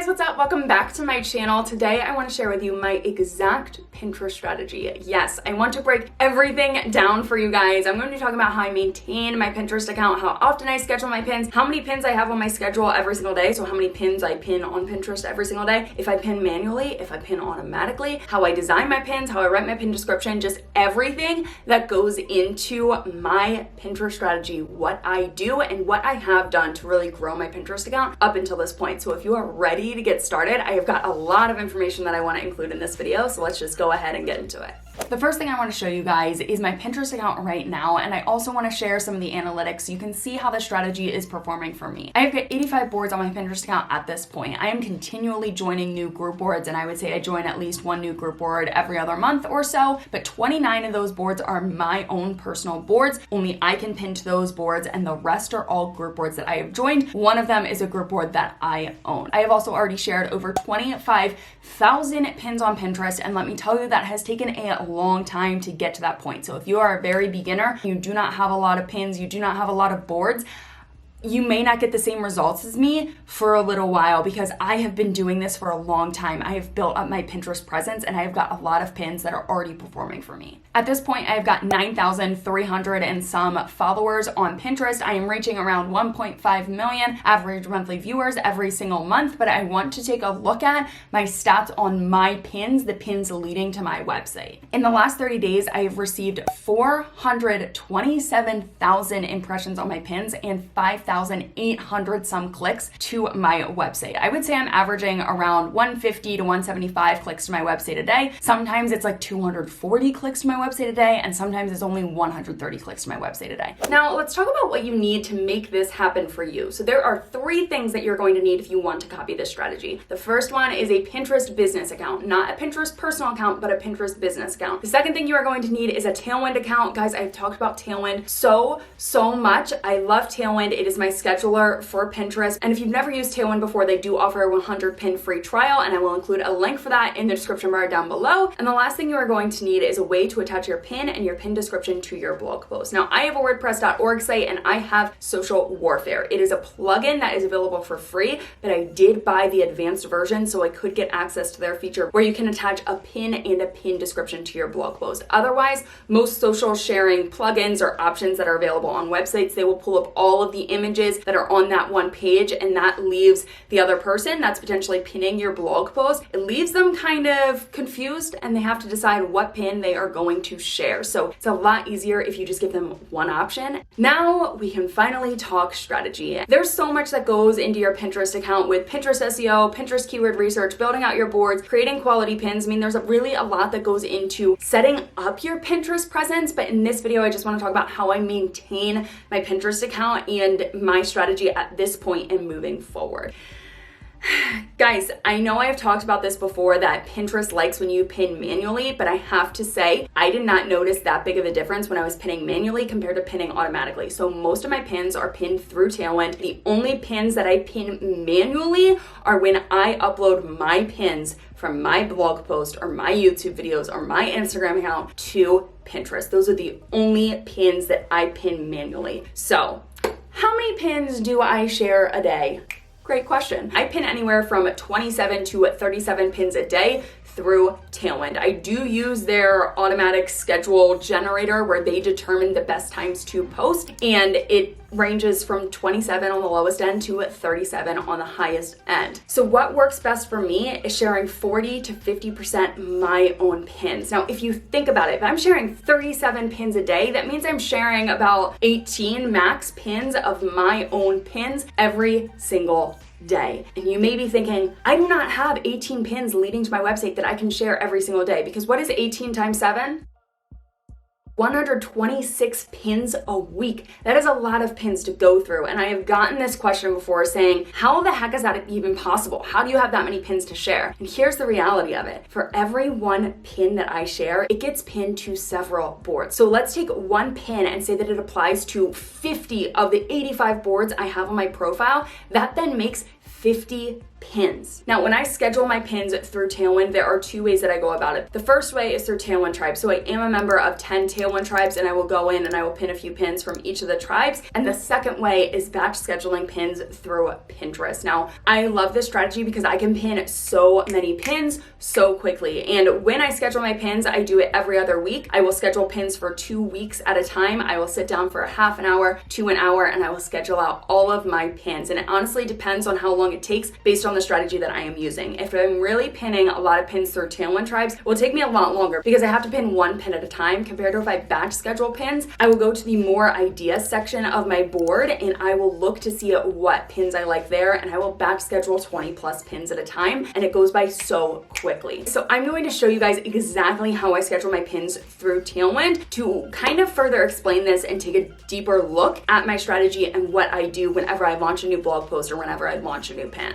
guys, what's up? Welcome back to my channel. Today I want to share with you my exact Pinterest strategy. Yes, I want to break everything down for you guys. I'm going to be talking about how I maintain my Pinterest account, how often I schedule my pins, how many pins I have on my schedule every single day, so how many pins I pin on Pinterest every single day, if I pin manually, if I pin automatically, how I design my pins, how I write my pin description, just everything that goes into my Pinterest strategy, what I do and what I have done to really grow my Pinterest account up until this point. So if you are ready to get started, I have got a lot of information that I want to include in this video, so let's just go ahead and get into it. The first thing I want to show you guys is my Pinterest account right now, and I also want to share some of the analytics so you can see how the strategy is performing for me. I have got 85 boards on my Pinterest account at this point. I am continually joining new group boards, and I would say I join at least one new group board every other month or so, but 29 of those boards are my own personal boards. Only I can pin to those boards, and the rest are all group boards that I have joined. One of them is a group board that I own. I have also already shared over 25,000 pins on Pinterest, and let me tell you, that has taken a long time to get to that point. So if you are a very beginner, you do not have a lot of pins, you do not have a lot of boards, you may not get the same results as me for a little while, because I have been doing this for a long time. I have built up my Pinterest presence, and I have got a lot of pins that are already performing for me. At this point, I've got 9,300 and some followers on Pinterest. I am reaching around 1.5 million average monthly viewers every single month, but I want to take a look at my stats on my pins, the pins leading to my website. In the last 30 days, I have received 427,000 impressions on my pins and 5,800 some clicks to my website. I would say I'm averaging around 150 to 175 clicks to my website a day. Sometimes it's like 240 clicks to my website a day, and sometimes it's only 130 clicks to my website a day. Now, let's talk about what you need to make this happen for you. So there are 3 things that you're going to need if you want to copy this strategy. The first one is a Pinterest business account, not a Pinterest personal account, but a Pinterest business account. The second thing you are going to need is a Tailwind account. Guys, I've talked about Tailwind so much. I love Tailwind. It is my scheduler for Pinterest. And if you've never used Tailwind before, they do offer a 100 pin free trial, and I will include a link for that in the description bar down below. And the last thing you are going to need is a way to attach your pin and your pin description to your blog post. Now, I have a WordPress.org site, and I have Social Warfare. It is a plugin that is available for free, but I did buy the advanced version so I could get access to their feature where you can attach a pin and a pin description to your blog post. Otherwise, most social sharing plugins or options that are available on websites, they will pull up all of the images that are on that one page, and that leaves the other person that's potentially pinning your blog post, it leaves them kind of confused, and they have to decide what pin they are going to share. So it's a lot easier if you just give them one option. Now we can finally talk strategy. There's so much that goes into your Pinterest account with Pinterest SEO, Pinterest keyword research, building out your boards, creating quality pins. I mean, there's really a lot that goes into setting up your Pinterest presence, but in this video, I just want to talk about how I maintain my Pinterest account and my strategy at this point and moving forward. Guys, I know I've talked about this before, that Pinterest likes when you pin manually, but I have to say, I did not notice that big of a difference when I was pinning manually compared to pinning automatically. So most of my pins are pinned through Tailwind. The only pins that I pin manually are when I upload my pins from my blog post or my YouTube videos or my Instagram account to Pinterest. Those are the only pins that I pin manually. So, how many pins do I share a day? Great question. I pin anywhere from 27 to 37 pins a day through Tailwind. I do use their automatic schedule generator where they determine the best times to post, and it ranges from 27 on the lowest end to 37 on the highest end. So what works best for me is sharing 40 to 50% my own pins. Now, if you think about it, if I'm sharing 37 pins a day, that means I'm sharing about 18 max pins of my own pins every single day. And you may be thinking, I do not have 18 pins leading to my website that I can share every single day, because what is 18 times 7? 126 pins a week. That is a lot of pins to go through. And I have gotten this question before saying, how the heck is that even possible? How do you have that many pins to share? And here's the reality of it. For every one pin that I share, it gets pinned to several boards. So let's take one pin and say that it applies to 50 of the 85 boards I have on my profile. That then makes 50 pins. Now, when I schedule my pins through Tailwind, there are two ways that I go about it. The first way is through Tailwind tribes. So I am a member of 10 Tailwind tribes, and I will go in and I will pin a few pins from each of the tribes. And the second way is batch scheduling pins through Pinterest. Now, I love this strategy because I can pin so many pins so quickly. And when I schedule my pins, I do it every other week. I will schedule pins for 2 weeks at a time. I will sit down for a half an hour to an hour, and I will schedule out all of my pins. And it honestly depends on how long it takes based on the strategy that I am using. If I'm really pinning a lot of pins through Tailwind tribes, it will take me a lot longer because I have to pin one pin at a time compared to if I batch schedule pins. I will go to the more ideas section of my board and I will look to see what pins I like there, and I will batch schedule 20 plus pins at a time, and it goes by so quickly. So I'm going to show you guys exactly how I schedule my pins through Tailwind to kind of further explain this and take a deeper look at my strategy and what I do whenever I launch a new blog post or whenever I launch a new pin.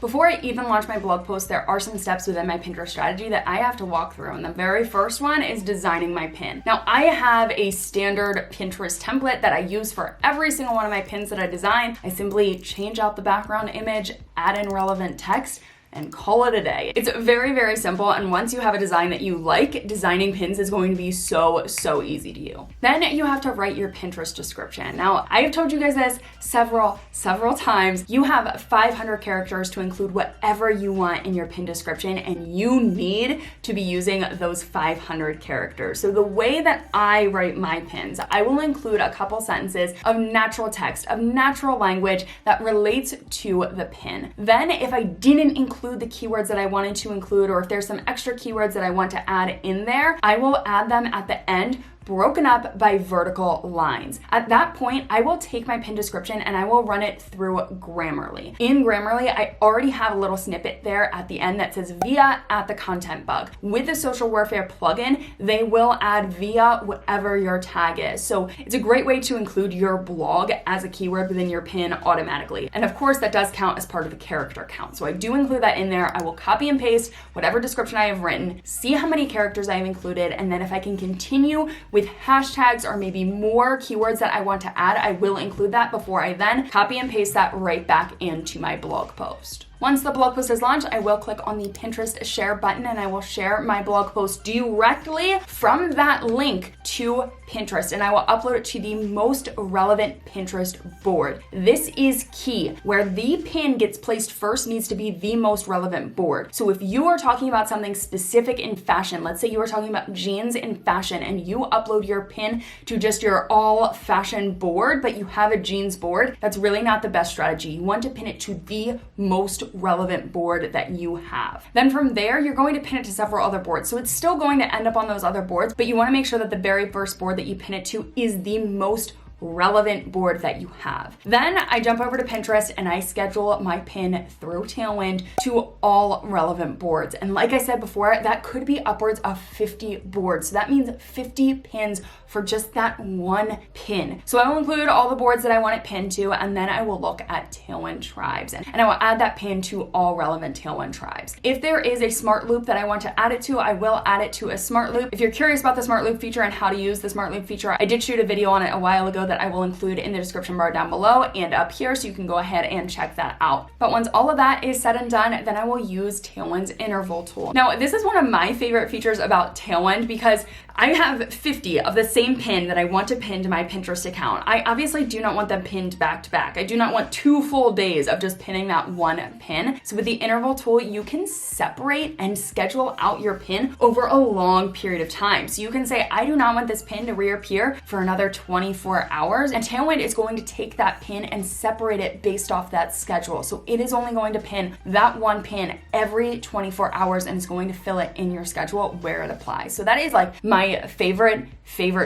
Before I even launch my blog post, there are some steps within my Pinterest strategy that I have to walk through. And the very first one is designing my pin. Now, I have a standard Pinterest template that I use for every single one of my pins that I design. I simply change out the background image, add in relevant text, and call it a day. It's very, very simple, and once you have a design that you like, designing pins is going to be so easy to you. Then you have to write your Pinterest description. Now, I have told you guys this several times. You have 500 characters to include whatever you want in your pin description, and you need to be using those 500 characters. So the way that I write my pins, I will include a couple sentences of natural text, of natural language that relates to the pin. Then if I didn't include the keywords that I wanted to include, or if there's some extra keywords that I want to add in there, I will add them at the end, broken up by vertical lines. At that point, I will take my pin description and I will run it through Grammarly. In Grammarly, I already have a little snippet there at the end that says via at the content bug. With the social warfare plugin, they will add via whatever your tag is. So it's a great way to include your blog as a keyword within your pin automatically. And of course, that does count as part of the character count. So I do include that in there. I will copy and paste whatever description I have written, see how many characters I have included, and then if I can continue with hashtags or maybe more keywords that I want to add, I will include that before I then copy and paste that right back into my blog post. Once the blog post is launched, I will click on the Pinterest share button and I will share my blog post directly from that link to Pinterest, and I will upload it to the most relevant Pinterest board. This is key. Where the pin gets placed first needs to be the most relevant board. So if you are talking about something specific in fashion, let's say you are talking about jeans in fashion and you upload your pin to just your all fashion board, but you have a jeans board, that's really not the best strategy. You want to pin it to the most relevant board that you have. Then from there, you're going to pin it to several other boards. So it's still going to end up on those other boards, but you want to make sure that the very first board that you pin it to is the most relevant board that you have. Then I jump over to Pinterest and I schedule my pin through Tailwind to all relevant boards. And like I said before, that could be upwards of 50 boards. So that means 50 pins for just that one pin. So I will include all the boards that I want it pinned to, and then I will look at Tailwind tribes and I will add that pin to all relevant Tailwind tribes. If there is a smart loop that I want to add it to, I will add it to a smart loop. If you're curious about the smart loop feature and how to use the smart loop feature, I did shoot a video on it a while ago that I will include in the description bar down below and up here, so you can go ahead and check that out. But once all of that is said and done, then I will use Tailwind's interval tool. Now, this is one of my favorite features about Tailwind because I have 50 of the same pin that I want to pin to my Pinterest account. I obviously do not want them pinned back to back. I do not want 2 full days of just pinning that one pin. So with the interval tool, you can separate and schedule out your pin over a long period of time. So you can say, I do not want this pin to reappear for another 24 hours. And Tailwind is going to take that pin and separate it based off that schedule. So it is only going to pin that one pin every 24 hours and it's going to fill it in your schedule where it applies. So that is like my favorite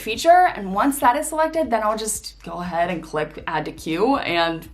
feature. And once that is selected, then I'll just go ahead and click add to queue. And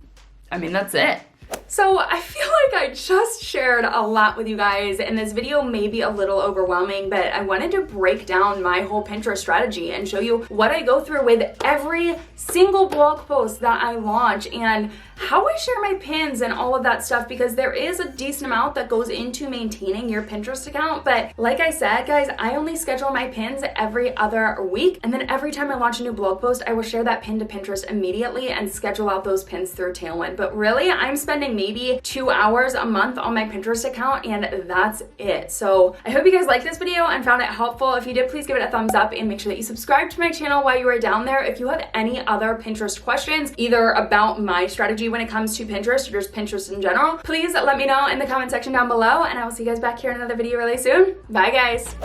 I mean, that's it. So I feel like I just shared a lot with you guys, and this video may be a little overwhelming, but I wanted to break down my whole Pinterest strategy and show you what I go through with every single blog post that I launch and how I share my pins and all of that stuff, because there is a decent amount that goes into maintaining your Pinterest account. But like I said, guys, I only schedule my pins every other week. And then every time I launch a new blog post, I will share that pin to Pinterest immediately and schedule out those pins through Tailwind. But really, I'm spending maybe 2 hours a month on my Pinterest account, and that's it. So I hope you guys liked this video and found it helpful. If you did, please give it a thumbs up and make sure that you subscribe to my channel while you are down there. If you have any other Pinterest questions, either about my strategy when it comes to Pinterest or just Pinterest in general, please let me know in the comment section down below, and I will see you guys back here in another video really soon. Bye, guys.